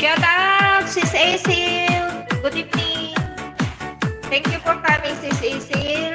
Shout out, Sis Acil. Good evening. Thank you for coming, Sis Acil.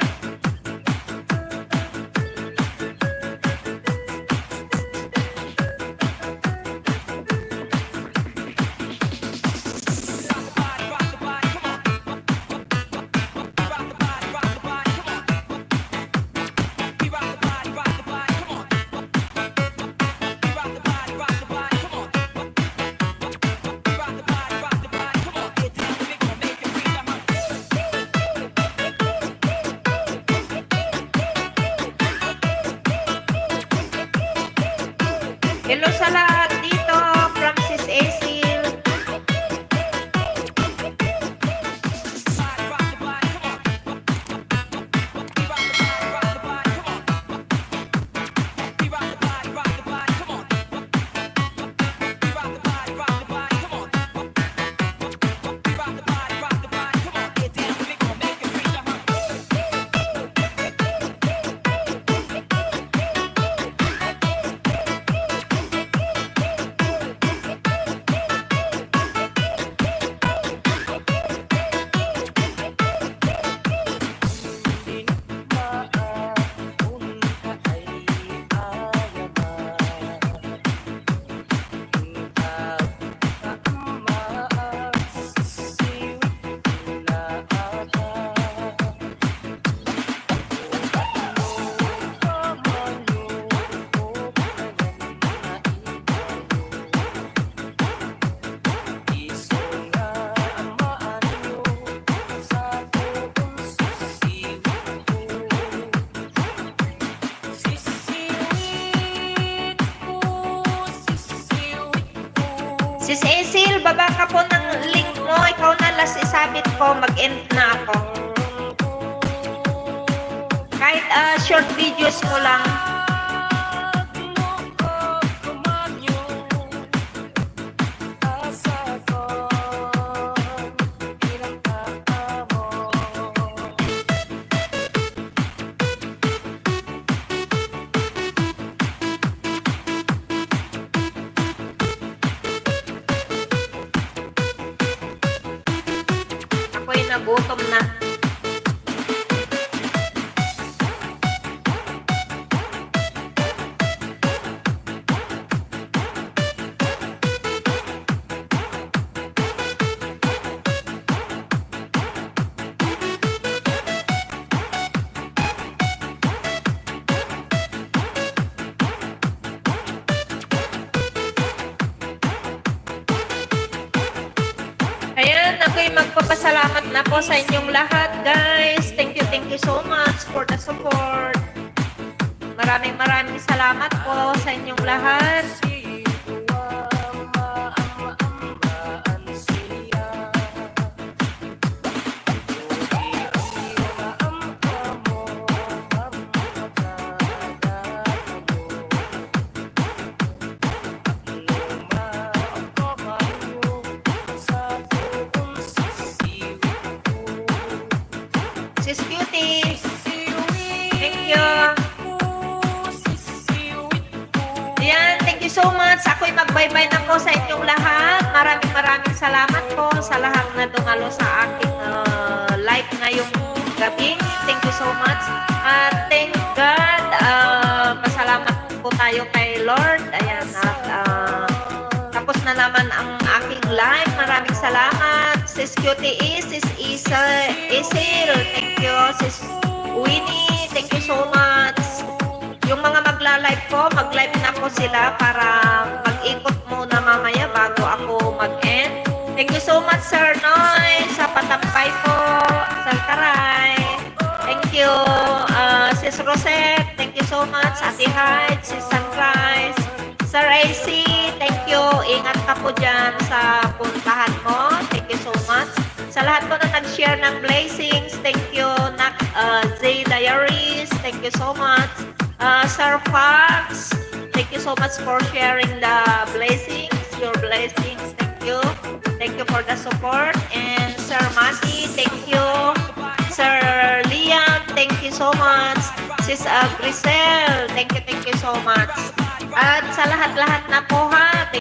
Hello sa lahat dito from Sis Acil. Sis Acil, baba ka po ng link mo. Ikaw na last isabit ko. Mag-end na ako. Kahit short videos mo lang. Ako'y nagutom na. Ayan, ako'y magpapasalamat na po sa inyong lahat, guys. Thank you so much for the support. Maraming salamat po sa inyong lahat. Sis Cutie, thank you. Ayan, thank you so much. Ako'y mag-bye-bye na po sa inyong lahat. Maraming salamat po sa lahat na dumalo sa aking live ngayong gabi. Thank you so much. Thank God, pasalamat po tayo kay Lord. Ayan, tapos na naman ang aking live. Maraming salamat. Sis Cutie, Sis Acil, thank you. Sis Winnie, thank you so much. Yung mga magla-live po, mag-live na po sila para mag-ikot muna mamaya bago ako mag-end. Thank you so much, Sir Noy, sa patampay po, Sir Karay. Thank you. Sis Rosette, thank you so much. Ate Hyde, Sis Sunrise, Sir AC, thank you. Ingat ka po dyan sa puntahan mo. Thank you so much. Sa lahat po na nag-share ng blessings, thank you. Z Diaries, thank you so much. Sir Fox, thank you so much for sharing the blessings, your blessings. Thank you. Thank you for the support. And Sir Mati, thank you. Sir Liam, thank you so much. Sis Grisel, thank you so much. At sa lahat-lahat na po ha,